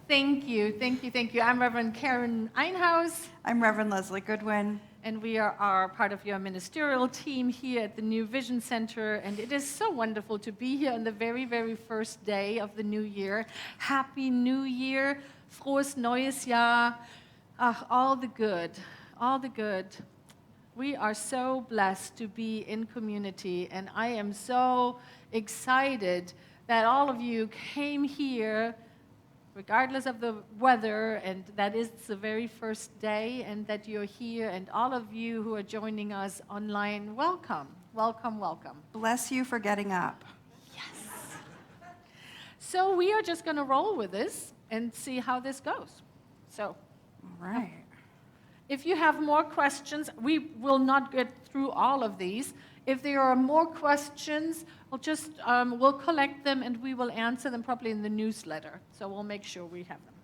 Thank you, thank you, thank you. I'm Reverend Karen Einhaus, I'm Reverend Lezli Goodwin. and we are part of your ministerial team here at the New Vision Center, and it is so wonderful to be here on the very, very first day of the new year. Happy New Year, frohes neues Jahr, all the good, all the good. We are so blessed to be in community, and I am so excited that all of you came here regardless of the weather, and that is the very first day, and that you're here, and all of you who are joining us online, welcome, welcome, welcome. Bless you for getting up. Yes. So we are just going to roll with this and see how this goes. So, All right. if you have more questions, we will not get through all of these. If there are more questions, we'll collect them and we will answer them probably in the newsletter. So we'll make sure we have them.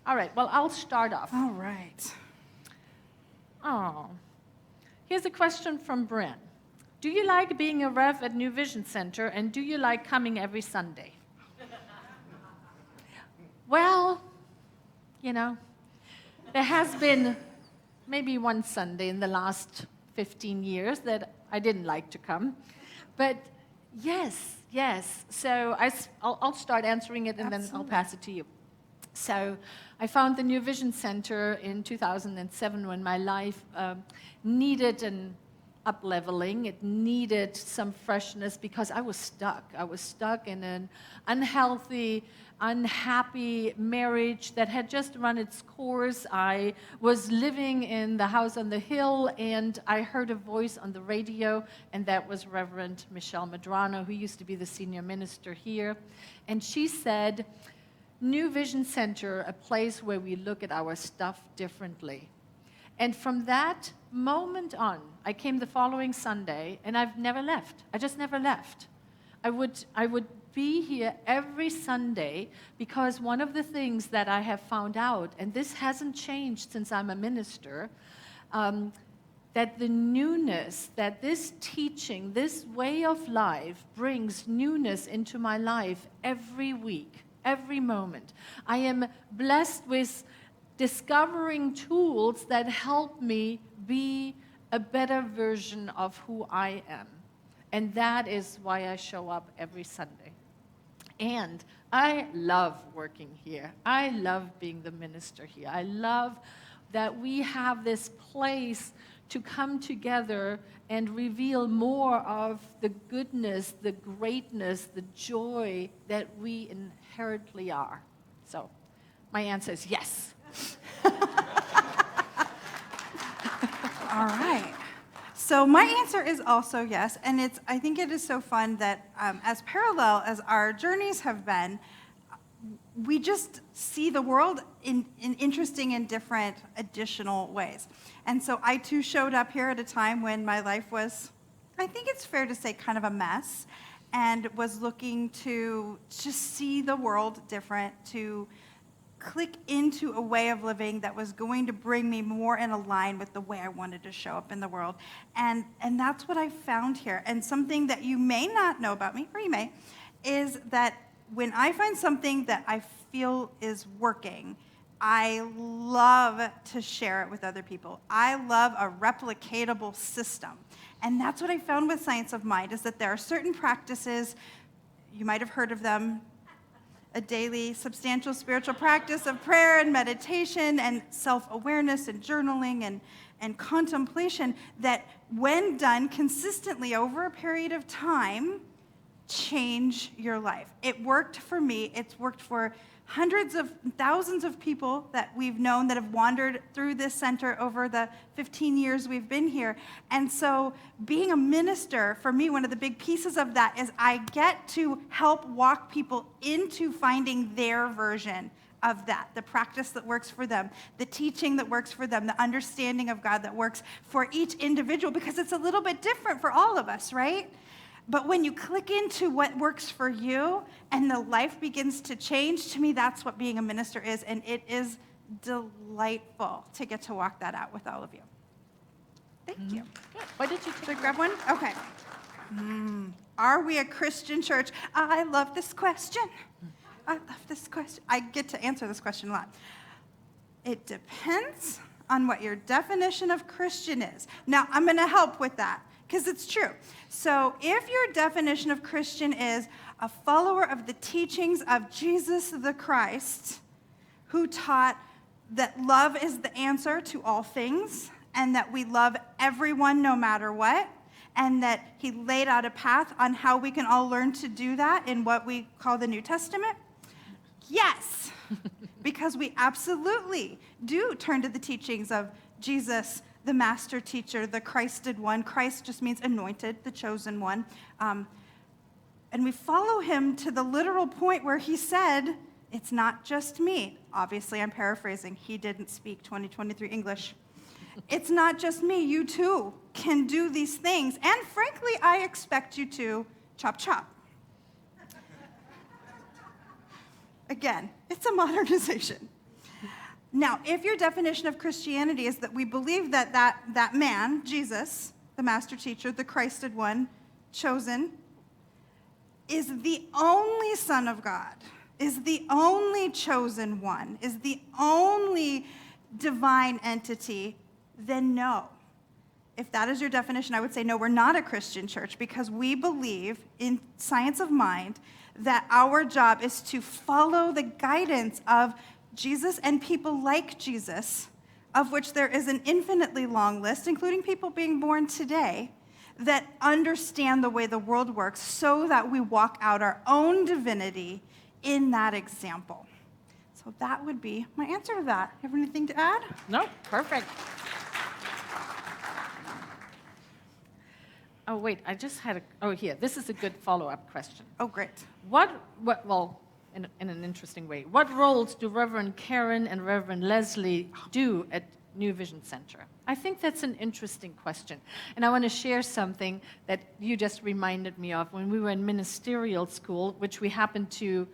All right, well, I'll start off. All right. Oh, here's a question from Bryn. Do you like being a Rev at New Vision Center, and do you like coming every Sunday? Well, you know, there has been maybe one Sunday in the last 15 years that I didn't like to come. But yes. So I'll start answering it, and Absolutely. then I'll pass it to you. So I found the New Vision Center in 2007 when my life needed an up-leveling. It needed some freshness because I was stuck. I was stuck in an unhealthy, unhappy marriage that had just run its course. I was living in the house on the hill, and I heard a voice on the radio, and that was Reverend Michelle Medrano, who used to be the senior minister here. And she said, New Vision Center, a place where we look at our stuff differently. And from that moment on, I came the following Sunday, and I've never left. I just never left. I would be here every Sunday because one of the things that I have found out, and this hasn't changed since I'm a minister, that the newness, that this teaching, this way of life brings newness into my life every week, every moment. I am blessed with discovering tools that help me be a better version of who I am. And that is why I show up every Sunday. And I love working here. I love being the minister here. I love that we have this place to come together and reveal more of the goodness, the greatness, the joy that we inherently are. So my answer is yes. All right. So my answer is also yes, and I think it is so fun that as parallel as our journeys have been, we just see the world in interesting and different additional ways. And so I too showed up here at a time when my life was, I think it's fair to say, kind of a mess, and was looking to just see the world different, to click into a way of living that was going to bring me more in line with the way I wanted to show up in the world. And that's what I found here. And something that you may not know about me, or you may, is that when I find something that I feel is working, I love to share it with other people. I love a replicatable system. And that's what I found with Science of Mind, is that there are certain practices, you might have heard of them, a daily substantial spiritual practice of prayer and meditation and self-awareness and journaling and contemplation that, when done consistently over a period of time, change your life. It worked for me. It's worked for hundreds of thousands of people that we've known that have wandered through this center over the 15 years we've been here. And so being a minister, for me, one of the big pieces of that is I get to help walk people into finding their version of that, the practice that works for them, the teaching that works for them, the understanding of God that works for each individual, because it's a little bit different for all of us, right? But when you click into what works for you and the life begins to change, to me, that's what being a minister is. And it is delightful to get to walk that out with all of you. Thank you. Good. Why did you Did I grab one? Okay. Are we a Christian church? I love this question. I love this question. I get to answer this question a lot. It depends on what your definition of Christian is. Now, I'm going to help with that because it's true. So if your definition of Christian is a follower of the teachings of Jesus the Christ, who taught that love is the answer to all things, and that we love everyone no matter what, and that he laid out a path on how we can all learn to do that in what we call the New Testament? Yes, because we absolutely do turn to the teachings of Jesus, the master teacher, the Christed one. Christ just means anointed, the chosen one. And we follow him to the literal point where he said, it's not just me. Obviously, I'm paraphrasing. He didn't speak 2023 English. It's not just me. You too can do these things. And frankly, I expect you to chop chop. Again, it's a modernization. Now, if your definition of Christianity is that we believe that man, Jesus, the master teacher, the Christed one, chosen, is the only Son of God, is the only chosen one, is the only divine entity, then no. If that is your definition, I would say no, we're not a Christian church because we believe in science of mind that our job is to follow the guidance of Jesus and people like Jesus, of which there is an infinitely long list, including people being born today, that understand the way the world works so that we walk out our own divinity in that example. So that would be my answer to that. You have anything to add? No, perfect. Oh, wait, I just had here, this is a good follow-up question. Oh, great. Well, in an interesting way, what roles do Reverend Karen and Reverend Lezli do at New Vision Center? I think that's an interesting question. And I want to share something that you just reminded me of when we were in ministerial school, which we happened to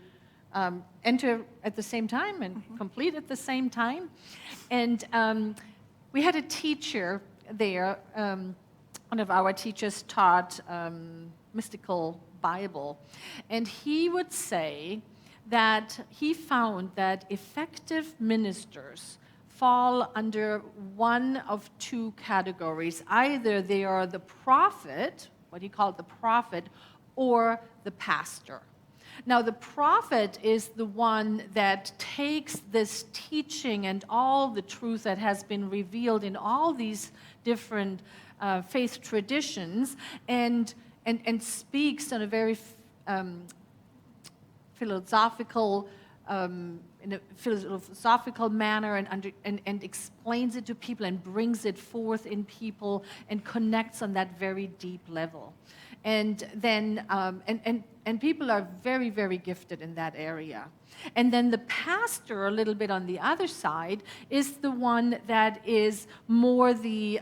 enter at the same time and complete at the same time. And we had a teacher there. One of our teachers taught mystical Bible. And he would say that he found that effective ministers fall under one of two categories. Either they are the prophet, what he called the prophet, or the pastor. Now, the prophet is the one that takes this teaching and all the truth that has been revealed in all these different faith traditions and speaks in a very philosophical manner and explains it to people and brings it forth in people and connects on that very deep level. And then and people are very, very gifted in that area. And then the pastor, a little bit on the other side, is the one that is more the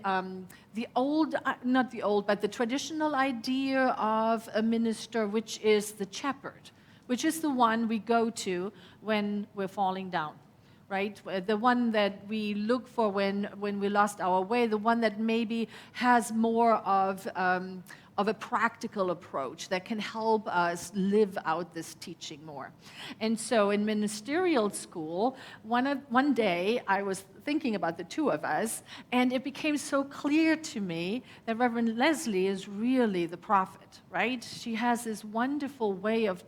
traditional idea of a minister, which is the shepherd, which is the one we go to when we're falling down, right? The one that we look for when we lost our way, the one that maybe has more of a practical approach that can help us live out this teaching more. And so in ministerial school, one day I was thinking about the two of us, and it became so clear to me that Reverend Lezli is really the prophet, right? She has this wonderful way of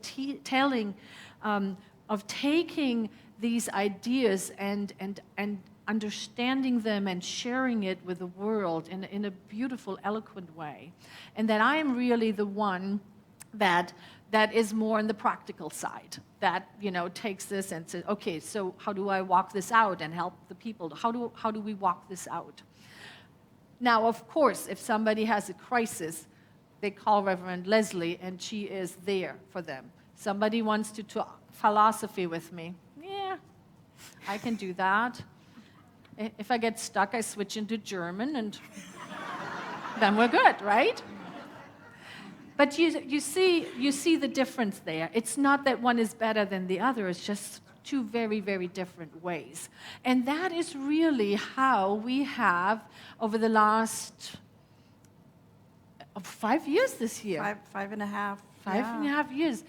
telling, of taking these ideas and understanding them and sharing it with the world in a beautiful, eloquent way. And that I am really the one that is more on the practical side, that, takes this and says, okay, so how do I walk this out and help the people? How do we walk this out? Now, of course, if somebody has a crisis, they call Reverend Lezli, and she is there for them. Somebody wants to talk philosophy with me. Yeah, I can do that. If I get stuck, I switch into German, and then we're good, right? But you see the difference there. It's not that one is better than the other. It's just two very, very different ways. And that is really how we have, over the last 5 years this year. Five and a half. Five and a half years.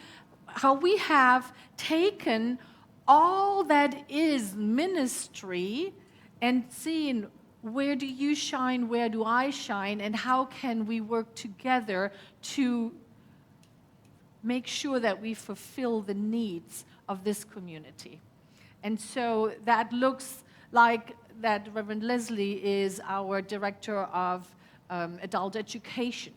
how we have taken all that is ministry and seen where do you shine, where do I shine, and how can we work together to make sure that we fulfill the needs of this community. And so that looks like that Reverend Lezli is our director of adult education,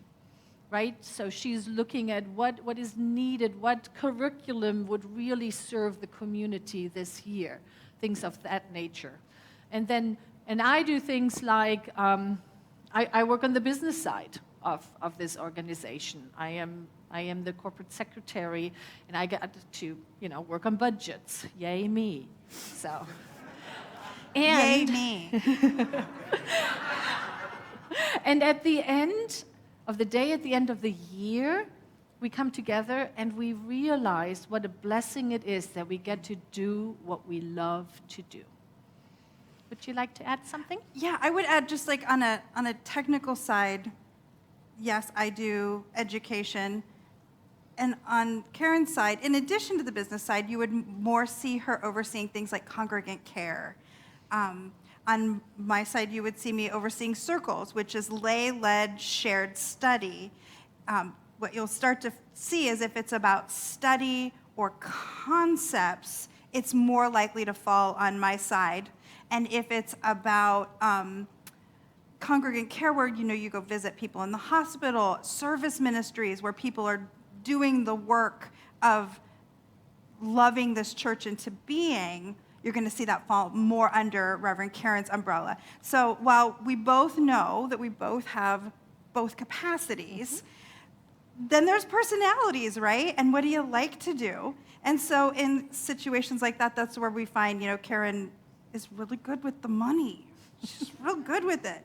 right? So she's looking at what is needed, what curriculum would really serve the community this year, things of that nature. And I do things like, I work on the business side of this organization. I am the corporate secretary, and I get to, work on budgets. Yay me! So, Yay me! And at the end of the day, at the end of the year, we come together and we realize what a blessing it is that we get to do what we love to do. Would you like to add something? Yeah, I would add just like on a technical side, yes, I do education. And on Karen's side, in addition to the business side, you would more see her overseeing things like congregant care. On my side, you would see me overseeing circles, which is lay-led shared study. What you'll start to see is if it's about study or concepts, it's more likely to fall on my side. And if it's about congregant care, where you go visit people in the hospital, service ministries, where people are doing the work of loving this church into being, you're going to see that fall more under Reverend Karen's umbrella. So while we both know that we both have both capacities, then there's personalities, right? And what do you like to do? And so in situations like that, that's where we find, Karen is really good with the money. She's real good with it.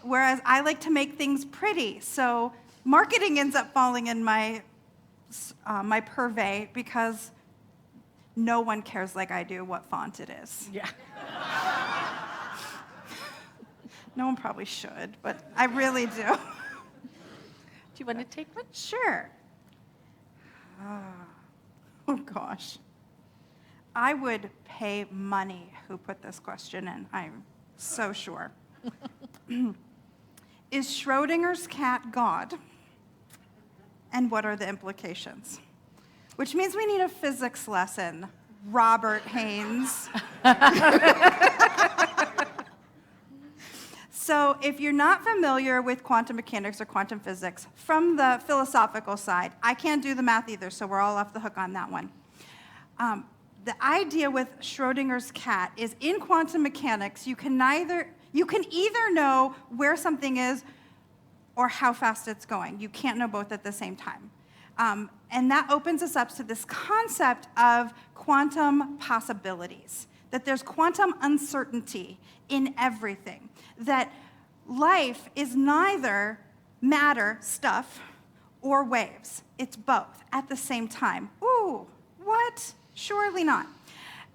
Whereas I like to make things pretty. So marketing ends up falling in my purvey because no one cares like I do what font it is. Yeah. No one probably should, but I really do. Do you want to take one? Sure. Oh gosh. I would pay money who put this question in, I'm so sure. Is Schrodinger's cat God? And what are the implications? Which means we need a physics lesson, Robert Haynes. So if you're not familiar with quantum mechanics or quantum physics, from the philosophical side, I can't do the math either, so we're all off the hook on that one. The idea with Schrodinger's cat is in quantum mechanics, you can either know where something is or how fast it's going. You can't know both at the same time. And that opens us up to this concept of quantum possibilities, that there's quantum uncertainty in everything, that life is neither matter, stuff, or waves. It's both at the same time. Ooh, what? Surely not.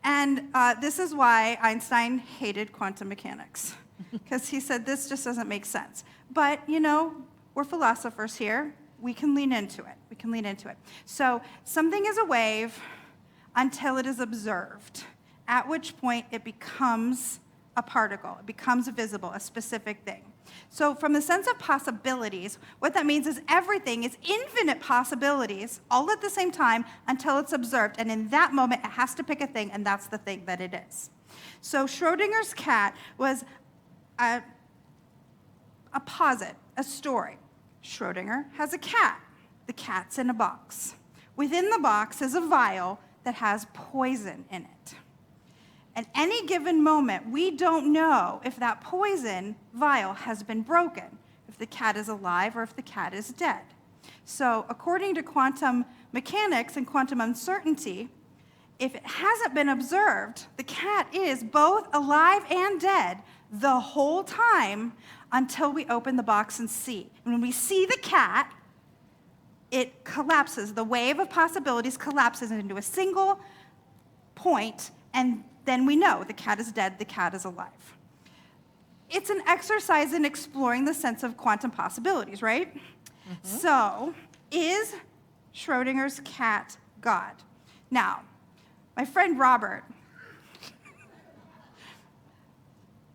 And this is why Einstein hated quantum mechanics, because he said this just doesn't make sense. But, we're philosophers here. We can lean into it. So something is a wave until it is observed, at which point it becomes a particle. It becomes visible, a specific thing. So from the sense of possibilities, what that means is everything is infinite possibilities all at the same time until it's observed. And in that moment, it has to pick a thing, and that's the thing that it is. So Schrodinger's cat was a posit, a story. Schrodinger has a cat. The cat's in a box. Within the box is a vial that has poison in it. At any given moment, we don't know if that poison vial has been broken, if the cat is alive or if the cat is dead. So according to quantum mechanics and quantum uncertainty, if it hasn't been observed, the cat is both alive and dead the whole time until we open the box and see. And when we see the cat, it collapses. The wave of possibilities collapses into a single point, and then we know the cat is dead, the cat is alive. It's an exercise in exploring the sense of quantum possibilities, right? So, is Schrodinger's cat God. Now, my friend Robert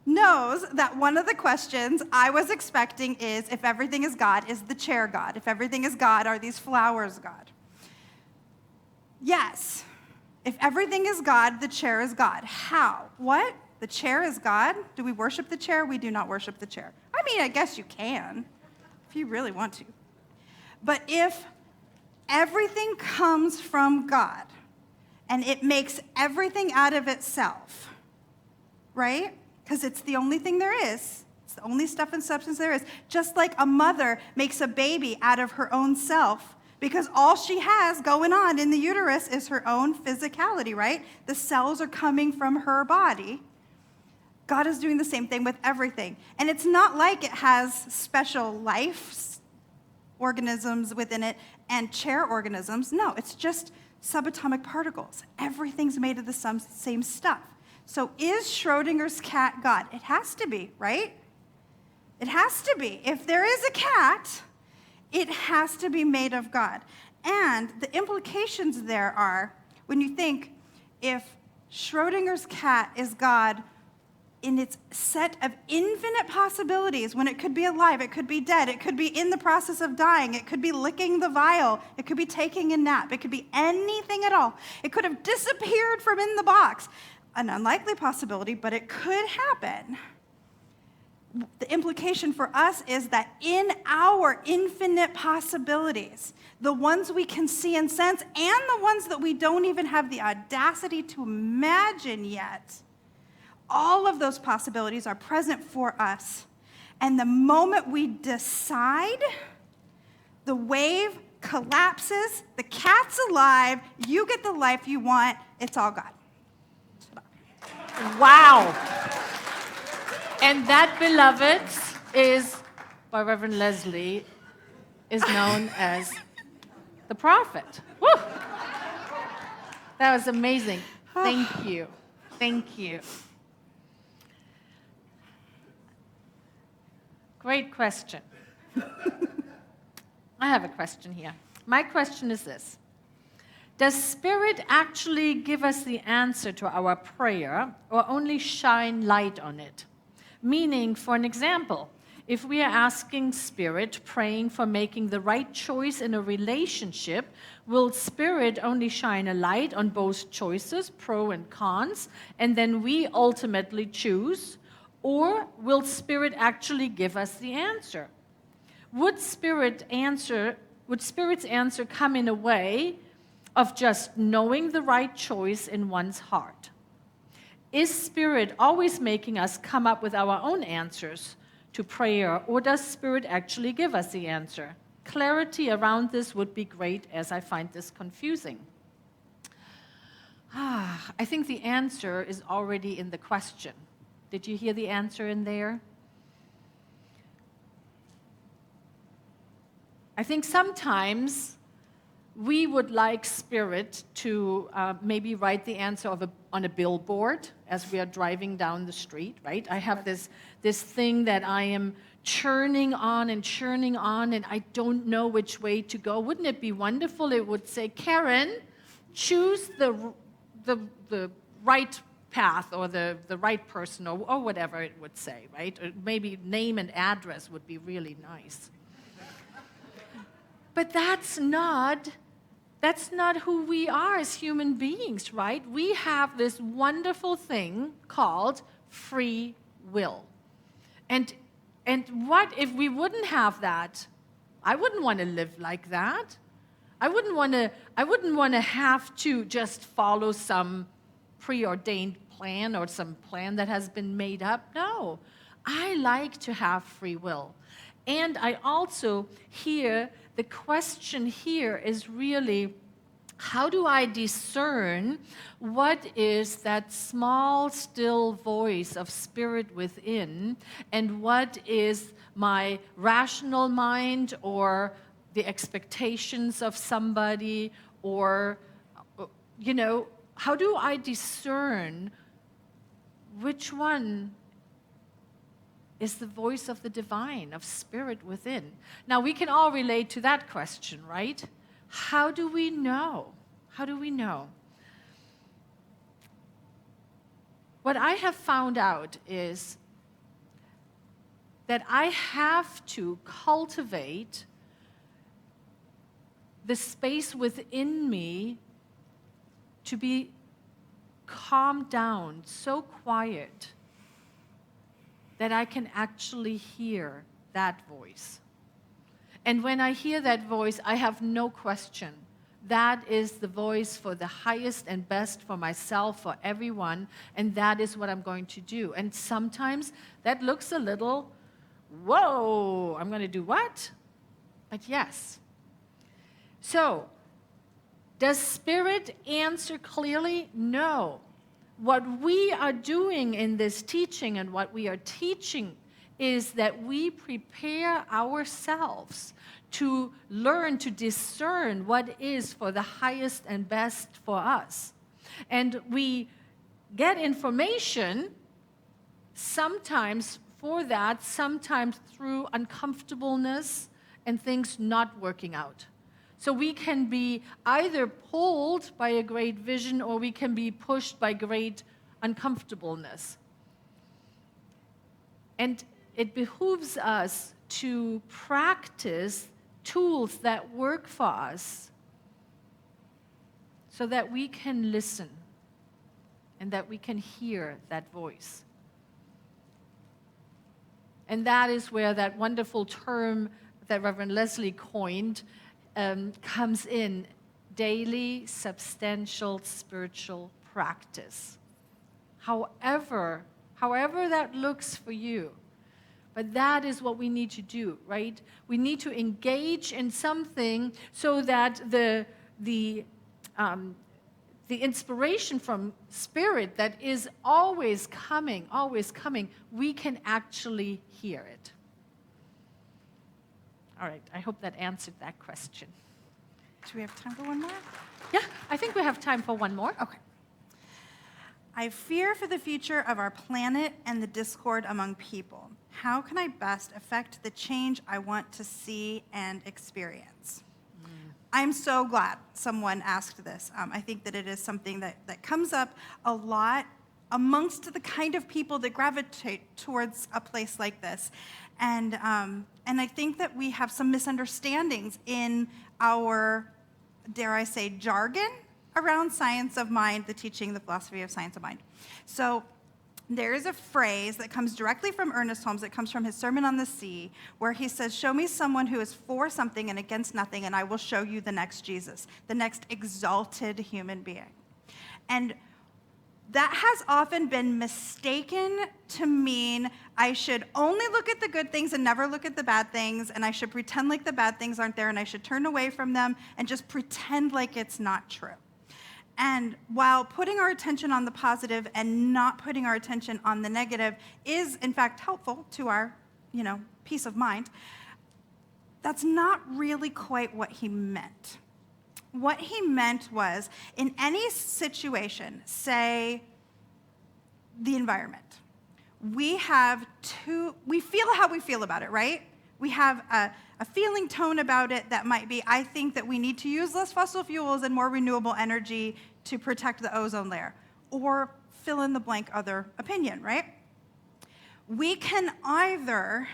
knows that one of the questions I was expecting is, if everything is God, is the chair God? If everything is God, are these flowers God? Yes. If everything is God, the chair is God. How? What? The chair is God? Do we worship the chair? We do not worship the chair. I mean, I guess you can, if you really want to. But if everything comes from God, and it makes everything out of itself, right? Because it's the only thing there is. It's the only stuff and substance there is. Just like a mother makes a baby out of her own self, because all she has going on in the uterus is her own physicality, right? The cells are coming from her body. God is doing the same thing with everything. And it's not like it has special life organisms within it and chair organisms. No, it's just subatomic particles. Everything's made of the same stuff. So is Schrodinger's cat God? It has to be, right? It has to be. If there is a cat, it has to be made of God. And the implications there are, when you think, if Schrodinger's cat is God in its set of infinite possibilities, when it could be alive, it could be dead, it could be in the process of dying, it could be licking the vial, it could be taking a nap, it could be anything at all. It could have disappeared from in the box. An unlikely possibility, but it could happen. The implication for us is that in our infinite possibilities, the ones we can see and sense, and the ones that we don't even have the audacity to imagine yet, all of those possibilities are present for us. And the moment we decide, the wave collapses, the cat's alive, you get the life you want, it's all God. Wow. And that, beloveds, is, by Reverend Lezli, is known as the prophet. Woo! That was amazing. Thank you. Thank you. Great question. I have a question here. My question is this. Does Spirit actually give us the answer to our prayer, or only shine light on it? Meaning, for an example, if we are asking Spirit, praying for making the right choice in a relationship, will Spirit only shine a light on both choices, pro and cons, and then we ultimately choose? Or will Spirit actually give us the answer? Would Spirit's answer come in a way of just knowing the right choice in one's heart? Is Spirit always making us come up with our own answers to prayer, or does Spirit actually give us the answer? Clarity around this would be great, as I find this confusing. I think the answer is already in the question. Did you hear the answer in there? I think sometimes we would like Spirit to maybe write the answer on a billboard as we are driving down the street, right? I have this thing that I am churning on, and I don't know which way to go. Wouldn't it be wonderful? It would say, Karen, choose the right path, or the right person, or whatever it would say, right? Or maybe name and address would be really nice. But that's not who we are as human beings, right? We have this wonderful thing called free will. And what if we wouldn't have that? I wouldn't want to live like that. I wouldn't want to have to just follow some preordained plan or some plan that has been made up. No, I like to have free will. And I also hear the question here is really, how do I discern what is that small, still voice of Spirit within, and what is my rational mind or the expectations of somebody, or, how do I discern which one is the voice of the divine, of Spirit within? Now, we can all relate to that question, right? How do we know? How do we know? What I have found out is that I have to cultivate the space within me to be calmed down, so quiet that I can actually hear that voice. And when I hear that voice, I have no question. That is the voice for the highest and best for myself, for everyone, and that is what I'm going to do. And sometimes that looks a little, whoa, I'm going to do what? But yes. So, does Spirit answer clearly? No. What we are doing in this teaching and what we are teaching is that we prepare ourselves to learn to discern what is for the highest and best for us. And we get information sometimes for that, sometimes through uncomfortableness and things not working out. So we can be either pulled by a great vision or we can be pushed by great uncomfortableness. And it behooves us to practice tools that work for us so that we can listen and that we can hear that voice. And that is where that wonderful term that Reverend Lezli coined comes in: daily, substantial, spiritual practice. However that looks for you, but that is what we need to do, right? We need to engage in something so that the inspiration from Spirit that is always coming, we can actually hear it. All right, I hope that answered that question. Do we have time for one more? Yeah, I think we have time for one more. Okay. I fear for the future of our planet and the discord among people. How can I best affect the change I want to see and experience? I'm so glad someone asked this. I think that it is something that comes up a lot amongst the kind of people that gravitate towards a place like this. And I think that we have some misunderstandings in our, dare I say, jargon around science of mind, the teaching, the philosophy of science of mind. So there is a phrase that comes directly from Ernest Holmes, that comes from his Sermon on the Sea, where he says, "Show me someone who is for something and against nothing, and I will show you the next Jesus, the next exalted human being." And that has often been mistaken to mean I should only look at the good things and never look at the bad things, and I should pretend like the bad things aren't there, and I should turn away from them and just pretend like it's not true. And while putting our attention on the positive and not putting our attention on the negative is, in fact, helpful to our, peace of mind, that's not really quite what he meant. What he meant was, in any situation, say the environment, we feel how we feel about it, right? We have a feeling tone about it that might be, I think that we need to use less fossil fuels and more renewable energy to protect the ozone layer, or fill in the blank other opinion, right? We can either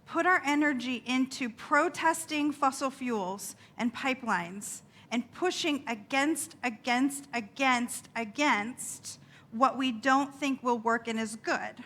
put our energy into protesting fossil fuels and pipelines and pushing against what we don't think will work and is good.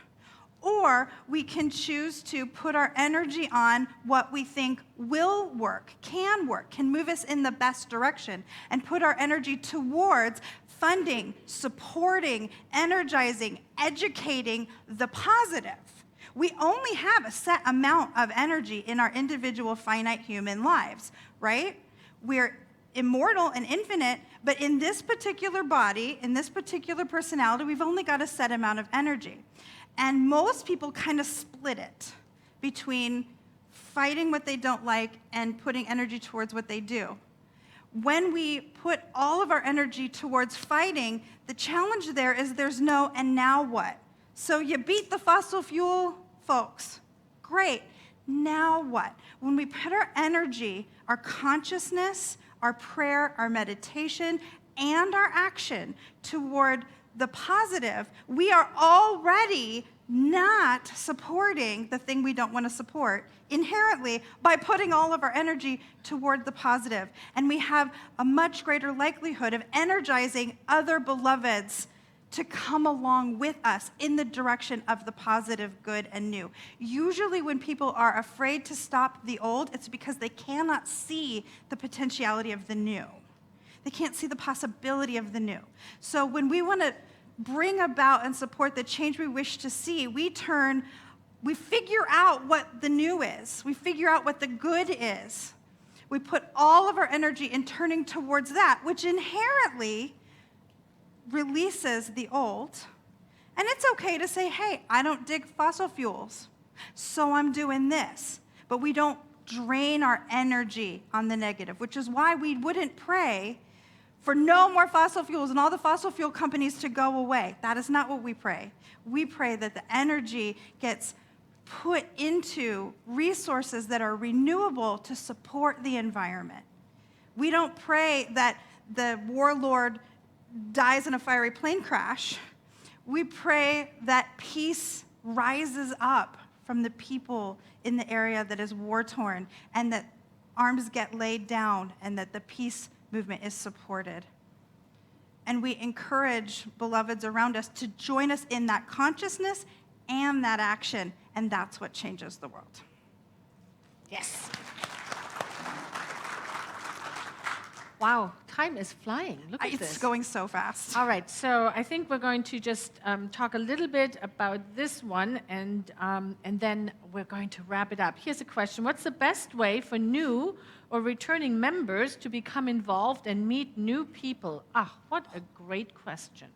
Or we can choose to put our energy on what we think will work, can move us in the best direction, and put our energy towards funding, supporting, energizing, educating the positive. We only have a set amount of energy in our individual finite human lives, right? We're immortal and infinite, but in this particular body, in this particular personality, we've only got a set amount of energy. And most people kind of split it between fighting what they don't like and putting energy towards what they do. When we put all of our energy towards fighting, the challenge there is there's no "and now what?" So you beat the fossil fuel folks. Great. Now what? When we put our energy, our consciousness, our prayer, our meditation, and our action toward the positive, we are already not supporting the thing we don't want to support inherently by putting all of our energy toward the positive. And we have a much greater likelihood of energizing other beloveds to come along with us in the direction of the positive, good, and new. Usually when people are afraid to stop the old, it's because they cannot see the potentiality of the new. They can't see the possibility of the new. So when we want to bring about and support the change we wish to see, we figure out what the new is. We figure out what the good is. We put all of our energy in turning towards that, which inherently releases the old. And it's okay to say, hey, I don't dig fossil fuels, so I'm doing this. But we don't drain our energy on the negative, which is why we wouldn't pray for no more fossil fuels and all the fossil fuel companies to go away. That is not what we pray. We pray that the energy gets put into resources that are renewable to support the environment. We don't pray that the warlord dies in a fiery plane crash. We pray that peace rises up from the people in the area that is war-torn, and that arms get laid down, and that the peace movement is supported. And we encourage beloveds around us to join us in that consciousness and that action, and that's what changes the world. Yes. Wow, time is flying. Look at this. It's going so fast. All right, so I think we're going to just talk a little bit about this one, and then we're going to wrap it up. Here's a question. What's the best way for new or returning members to become involved and meet new people? Ah, what a great question.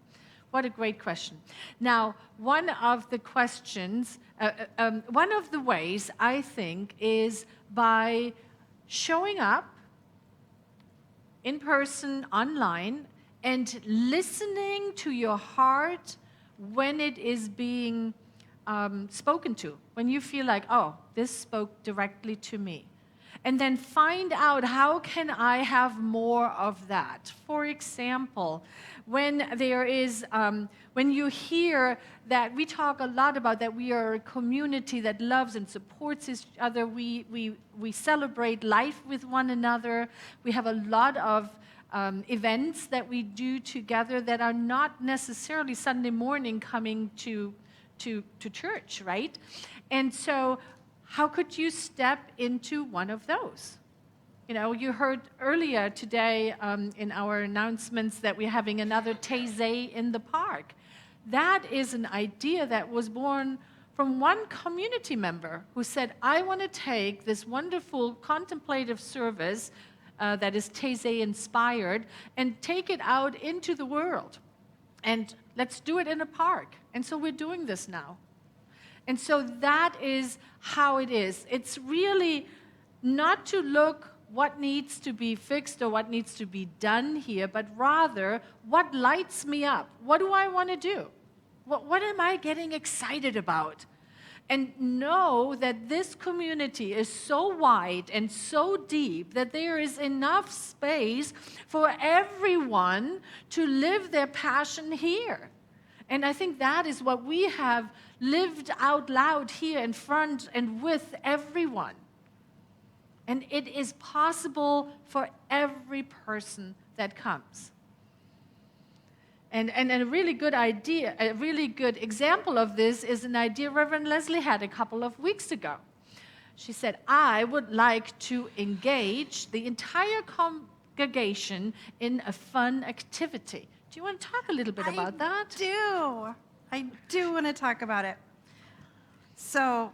What a great question. Now, one of the questions, one of the ways, I think, is by showing up in person, online, and listening to your heart when it is being spoken to, when you feel like, oh, this spoke directly to me. And then find out, how can I have more of that? For example, when there is, when you hear that, we talk a lot about that we are a community that loves and supports each other. We celebrate life with one another. We have a lot of events that we do together that are not necessarily Sunday morning coming to church, right? And so how could you step into one of those? You know, you heard earlier today in our announcements that we're having another Taizé in the park. That is an idea that was born from one community member who said, I want to take this wonderful contemplative service that is Taizé inspired and take it out into the world. And let's do it in a park. And so we're doing this now. And so that is how it is. It's really not to look what needs to be fixed or what needs to be done here, but rather what lights me up. What do I want to do? What am I getting excited about? And know that this community is so wide and so deep that there is enough space for everyone to live their passion here. And I think that is what we have lived out loud here in front and with everyone. And it is possible for every person that comes. And a really good idea, a really good example of this is an idea Reverend Lezli had a couple of weeks ago. She said, I would like to engage the entire congregation in a fun activity. Do you want to talk a little bit about that? I do want to talk about it. So,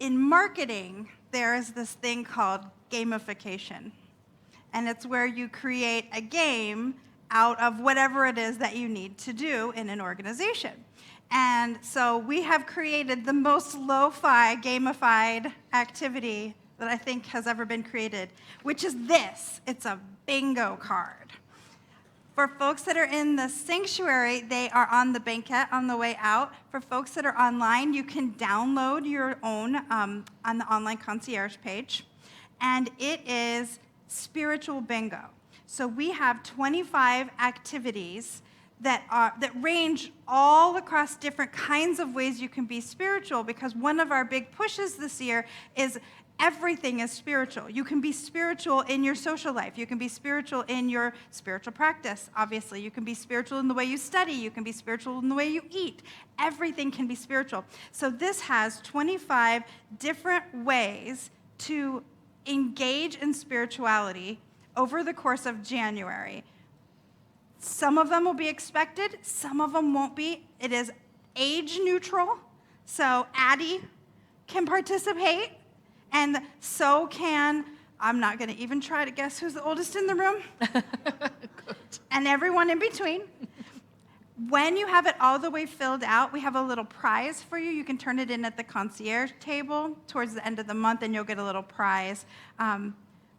in marketing, there is this thing called gamification. And it's where you create a game out of whatever it is that you need to do in an organization. And so we have created the most lo-fi, gamified activity that I think has ever been created, which is this. It's a bingo card. For folks that are in the sanctuary, they are on the banquette on the way out. For folks that are online, you can download your own on the online concierge page. And it is spiritual bingo. So we have 25 activities that range all across different kinds of ways you can be spiritual, because one of our big pushes this year is everything is spiritual. You can be spiritual in your social life. You can be spiritual in your spiritual practice, obviously. You can be spiritual in the way you study. You can be spiritual in the way you eat. Everything can be spiritual. So this has 25 different ways to engage in spirituality over the course of January. Some of them will be expected, some of them won't be. It is age neutral, so Addie can participate, and so can, I'm not going to even try to guess who's the oldest in the room, and everyone in between. When you have it all the way filled out, we have a little prize for you. You can turn it in at the concierge table towards the end of the month, and you'll get a little prize.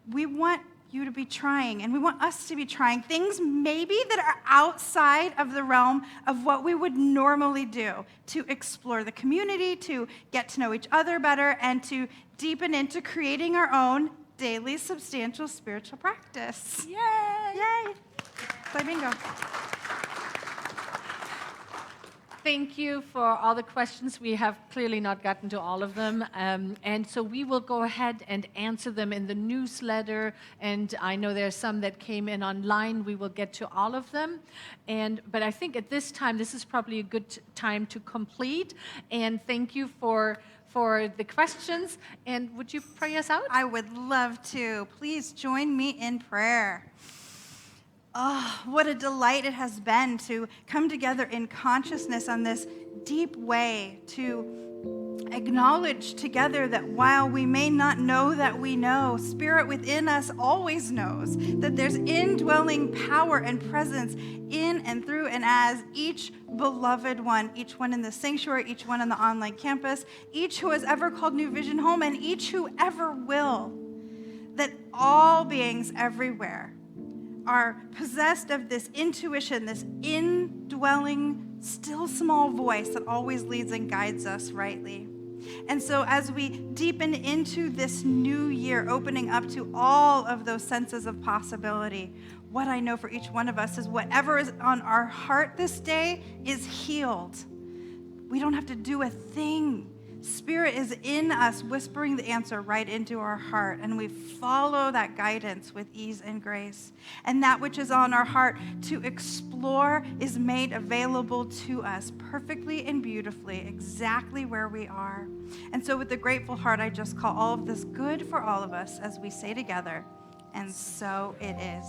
We want you to be trying, and we want us to be trying things maybe that are outside of the realm of what we would normally do, to explore the community, to get to know each other better, and to deepen into creating our own daily substantial spiritual practice. Yay! Yay! Play bingo. Thank you for all the questions. We have clearly not gotten to all of them. And so we will go ahead and answer them in the newsletter. And I know there are some that came in online. We will get to all of them. But I think at this time, this is probably a good time to complete. And thank you for the questions. And would you pray us out? I would love to. Please join me in prayer. Oh, what a delight it has been to come together in consciousness on this deep way, to acknowledge together that while we may not know that we know, Spirit within us always knows that there's indwelling power and presence in and through and as each beloved one, each one in the sanctuary, each one on the online campus, each who has ever called New Vision home, and each who ever will, that all beings everywhere are possessed of this intuition, this indwelling, still small voice that always leads and guides us rightly. And so as we deepen into this new year, opening up to all of those senses of possibility, what I know for each one of us is whatever is on our heart this day is healed. We don't have to do a thing. Spirit is in us, whispering the answer right into our heart, and we follow that guidance with ease and grace. And that which is on our heart to explore is made available to us perfectly and beautifully, exactly where we are. And so with a grateful heart, I just call all of this good for all of us as we say together, and so it is.